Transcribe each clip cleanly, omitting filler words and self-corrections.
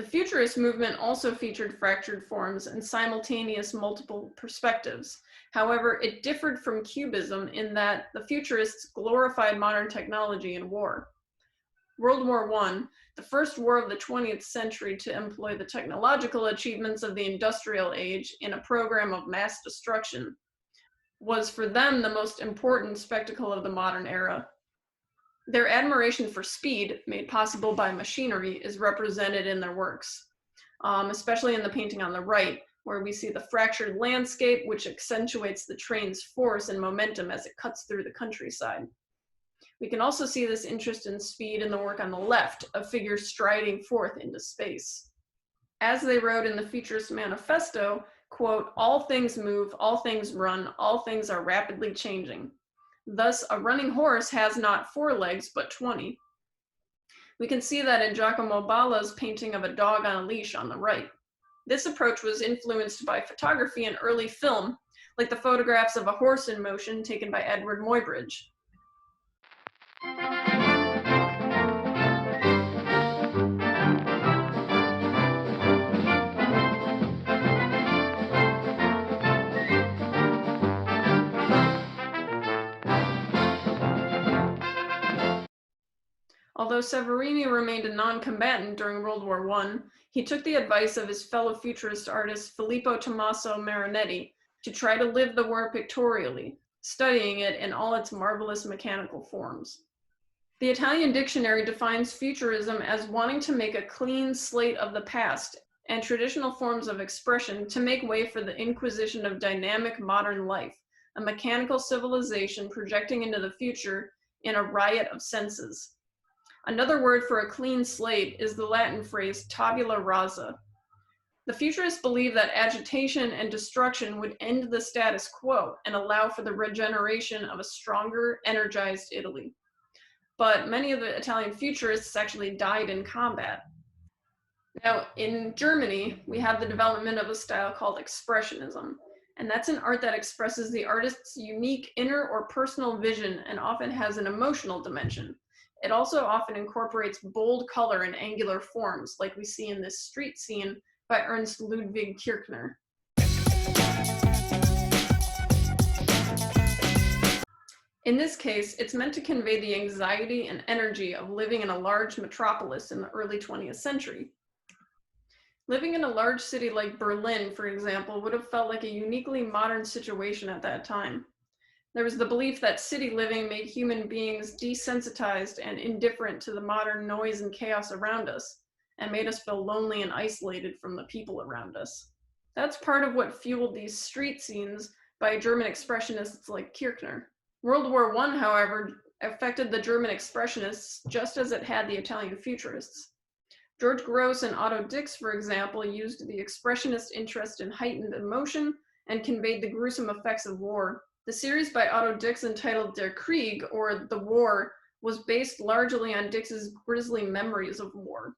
Futurist movement also featured fractured forms and simultaneous multiple perspectives. However, it differed from Cubism in that the Futurists glorified modern technology and war. World War I, the first war of the 20th century to employ the technological achievements of the industrial age in a program of mass destruction, was for them the most important spectacle of the modern era. Their admiration for speed, made possible by machinery, is represented in their works, especially in the painting on the right, where we see the fractured landscape, which accentuates the train's force and momentum as it cuts through the countryside. We can also see this interest in speed in the work on the left, of figures striding forth into space. As they wrote in the Futurist Manifesto, quote, "All things move, all things run, all things are rapidly changing. Thus, a running horse has not 4 legs, but 20. We can see that in Giacomo Balla's painting of a dog on a leash on the right. This approach was influenced by photography and early film, like the photographs of a horse in motion taken by Edward Muybridge. Although Severini remained a non-combatant during World War I, he took the advice of his fellow futurist artist Filippo Tommaso Marinetti to try to live the war pictorially, studying it in all its marvelous mechanical forms. The Italian dictionary defines Futurism as wanting to make a clean slate of the past and traditional forms of expression to make way for the inquisition of dynamic modern life, a mechanical civilization projecting into the future in a riot of senses. Another word for a clean slate is the Latin phrase tabula rasa. The futurists believed that agitation and destruction would end the status quo and allow for the regeneration of a stronger, energized Italy. But many of the Italian futurists actually died in combat. Now, in Germany, we have the development of a style called Expressionism, and that's an art that expresses the artist's unique inner or personal vision and often has an emotional dimension. It also often incorporates bold color and angular forms, like we see in this street scene by Ernst Ludwig Kirchner. In this case, it's meant to convey the anxiety and energy of living in a large metropolis in the early 20th century. Living in a large city like Berlin, for example, would have felt like a uniquely modern situation at that time. There was the belief that city living made human beings desensitized and indifferent to the modern noise and chaos around us, and made us feel lonely and isolated from the people around us. That's part of what fueled these street scenes by German expressionists like Kirchner. World War I, however, affected the German expressionists just as it had the Italian futurists. George Grosz and Otto Dix, for example, used the expressionist interest in heightened emotion and conveyed the gruesome effects of war. The series by Otto Dix entitled Der Krieg, or The War, was based largely on Dix's grisly memories of war.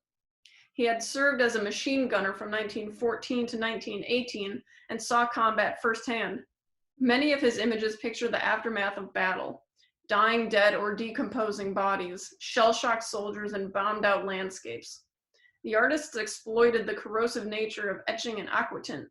He had served as a machine gunner from 1914 to 1918 and saw combat firsthand. Many of his images picture the aftermath of battle: dying dead or decomposing bodies, shell-shocked soldiers, and bombed-out landscapes. The artists exploited the corrosive nature of etching and aquatint,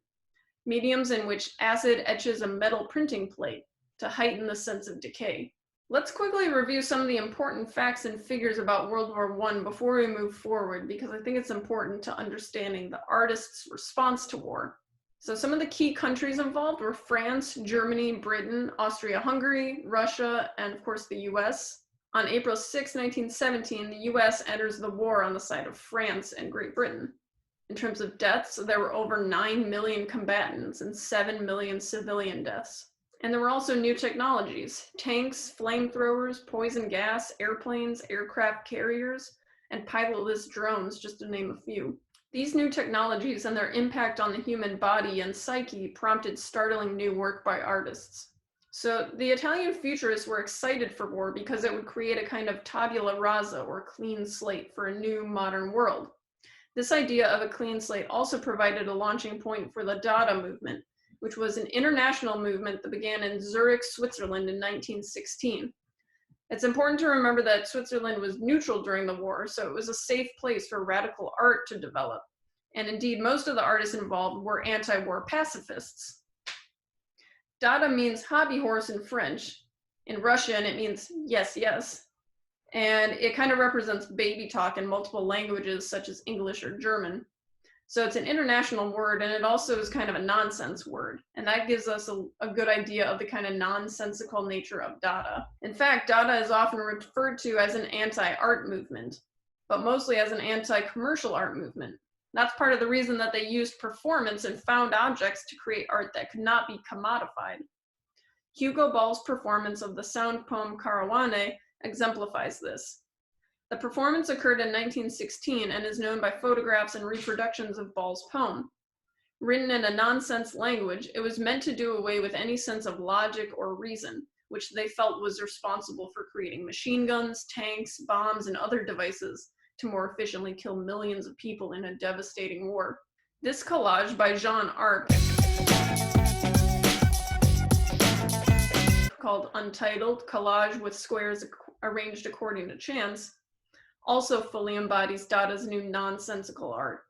mediums in which acid etches a metal printing plate to heighten the sense of decay. Let's quickly review some of the important facts and figures about World War I before we move forward, because I think it's important to understanding the artists' response to war. So some of the key countries involved were France, Germany, Britain, Austria-Hungary, Russia, and of course the US. On April 6, 1917, the US enters the war on the side of France and Great Britain. In terms of deaths, there were over 9 million combatants and 7 million civilian deaths. And there were also new technologies: tanks, flamethrowers, poison gas, airplanes, aircraft carriers, and pilotless drones, just to name a few. These new technologies and their impact on the human body and psyche prompted startling new work by artists. So the Italian futurists were excited for war because it would create a kind of tabula rasa, or clean slate, for a new modern world. This idea of a clean slate also provided a launching point for the Dada movement, which was an international movement that began in Zurich, Switzerland in 1916. It's important to remember that Switzerland was neutral during the war, so it was a safe place for radical art to develop. and indeed most of the artists involved were anti-war pacifists. Dada means hobby horse in French. In Russian, it means yes, yes. And it kind of represents baby talk in multiple languages, such as English or German. So it's an international word, and it also is kind of a nonsense word. And that gives us a good idea of the kind of nonsensical nature of Dada. In fact, Dada is often referred to as an anti-art movement, but mostly as an anti-commercial art movement. That's part of the reason that they used performance and found objects to create art that could not be commodified. Hugo Ball's performance of the sound poem Karawane exemplifies this. The performance occurred in 1916 and is known by photographs and reproductions of Ball's poem. Written in a nonsense language, it was meant to do away with any sense of logic or reason, which they felt was responsible for creating machine guns, tanks, bombs, and other devices to more efficiently kill millions of people in a devastating war. This collage by Jean Arp, called Untitled, Collage with Squares Arranged According to Chance, also fully embodies Dada's new nonsensical art.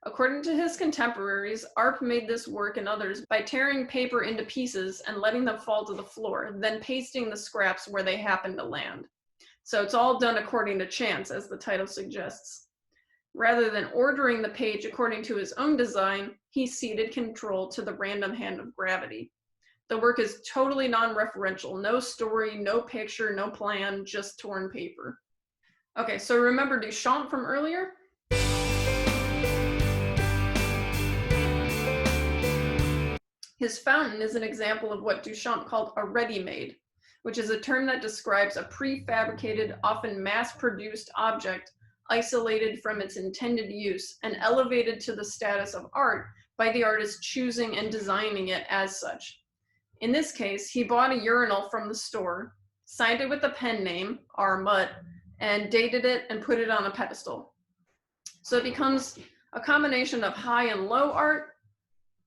According to his contemporaries, Arp made this work and others by tearing paper into pieces and letting them fall to the floor, then pasting the scraps where they happened to land. So it's all done according to chance, as the title suggests. Rather than ordering the page according to his own design, he ceded control to the random hand of gravity. The work is totally non-referential, no story, no picture, no plan, just torn paper. Okay, so remember Duchamp from earlier? His fountain is an example of what Duchamp called a ready-made, which is a term that describes a prefabricated, often mass-produced object isolated from its intended use and elevated to the status of art by the artist choosing and designing it as such. In this case, he bought a urinal from the store, signed it with a pen name, R. Mutt, and dated it and put it on a pedestal. So it becomes a combination of high and low art.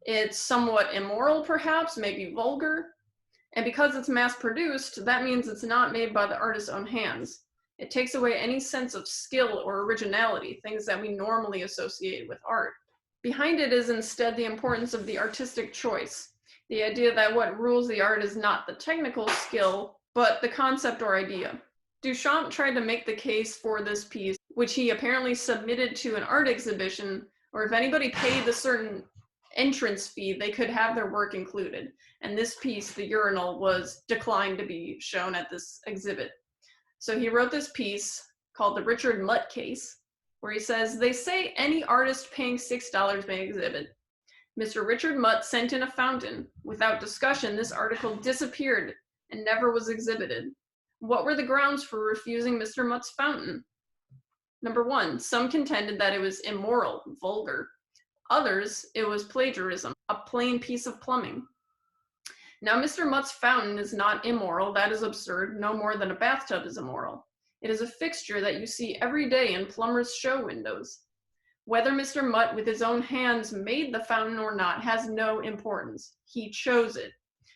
It's somewhat immoral, perhaps, maybe vulgar. And because it's mass-produced, that means it's not made by the artist's own hands. It takes away any sense of skill or originality, things that we normally associate with art. Behind it is instead the importance of the artistic choice, the idea that what rules the art is not the technical skill, but the concept or idea. Duchamp tried to make the case for this piece, which he apparently submitted to an art exhibition, or if anybody paid a certain entrance fee, they could have their work included. And this piece, the urinal, was declined to be shown at this exhibit. So he wrote this piece called The Richard Mutt Case, where he says, "They say any artist paying $6 may exhibit. Mr. Richard Mutt sent in a fountain. Without discussion, this article disappeared and never was exhibited. What were the grounds for refusing Mr. Mutt's fountain? Number one, some contended that it was immoral, vulgar. Others, it was plagiarism, a plain piece of plumbing. Now, Mr. Mutt's fountain is not immoral. That is absurd, no more than a bathtub is immoral. It is a fixture that you see every day in plumbers' show windows. Whether Mr. Mutt with his own hands made the fountain or not has no importance. He chose it.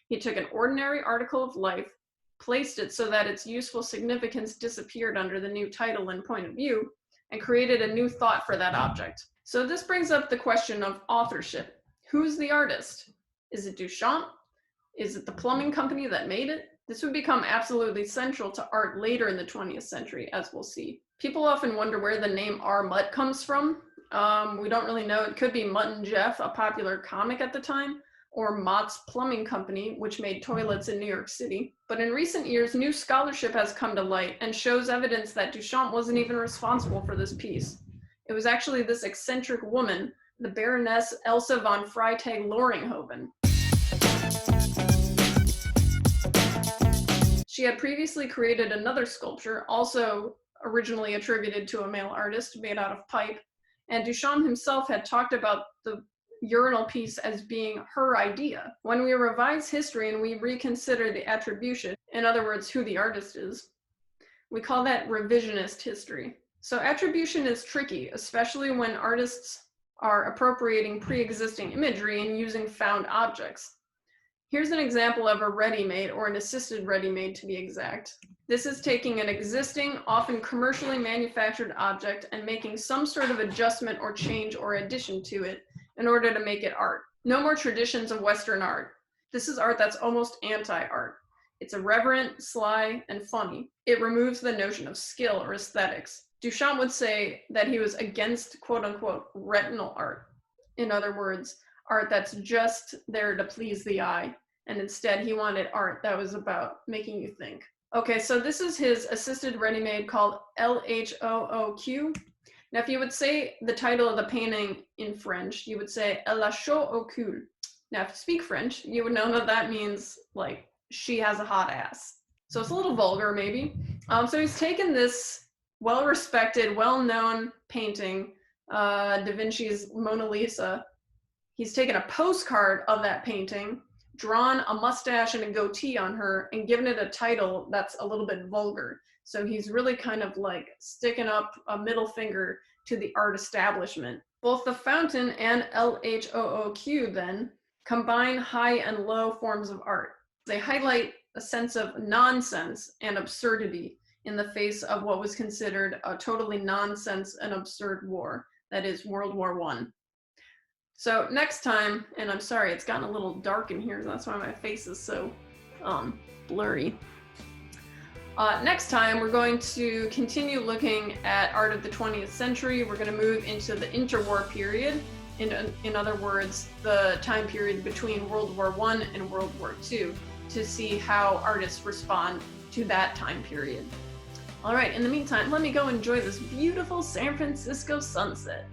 He took an ordinary article of life, placed it so that its useful significance disappeared under the new title and point of view, and created a new thought for that object." So this brings up the question of authorship. Who's the artist? Is it Duchamp? Is it the plumbing company that made it? This would become absolutely central to art later in the 20th century, as we'll see. People often wonder where the name R. Mutt comes from. We don't really know. It could be Mutt and Jeff, a popular comic at the time, or Mott's Plumbing Company, which made toilets in New York City. But in recent years, new scholarship has come to light and shows evidence that Duchamp wasn't even responsible for this piece. It was actually this eccentric woman, the Baroness Elsa von Freytag-Loringhoven. She had previously created another sculpture, also originally attributed to a male artist, made out of pipe, and Duchamp himself had talked about the urinal piece as being her idea. When we revise history and we reconsider the attribution, in other words, who the artist is, we call that revisionist history. So attribution is tricky, especially when artists are appropriating pre-existing imagery and using found objects. Here's an example of a ready-made, or an assisted ready-made to be exact. This is taking an existing, often commercially manufactured object and making some sort of adjustment or change or addition to it in order to make it art. No more traditions of Western art. This is art that's almost anti-art. It's irreverent, sly, and funny. It removes the notion of skill or aesthetics. Duchamp would say that he was against quote-unquote retinal art. In other words, art that's just there to please the eye, and instead he wanted art that was about making you think. Okay, so this is his assisted ready-made called LHOOQ. Now, if you would say the title of the painting in French, you would say Elle a chaud au cul. Now, if you speak French, you would know that that means, like, she has a hot ass. So it's a little vulgar, maybe. So he's taken this well-respected, well-known painting, Da Vinci's Mona Lisa. He's taken a postcard of that painting, drawn a mustache and a goatee on her, and given it a title that's a little bit vulgar. So he's really kind of like sticking up a middle finger to the art establishment. Both the fountain and LHOOQ then combine high and low forms of art. They highlight a sense of nonsense and absurdity in the face of what was considered a totally nonsense and absurd war, that is World War I. So next time, and I'm sorry, it's gotten a little dark in here, that's why my face is so blurry. Next time, we're going to continue looking at art of the 20th century. We're going to move into the interwar period, in other words, the time period between World War I and World War II, to see how artists respond to that time period. All right, in the meantime, let me go enjoy this beautiful San Francisco sunset.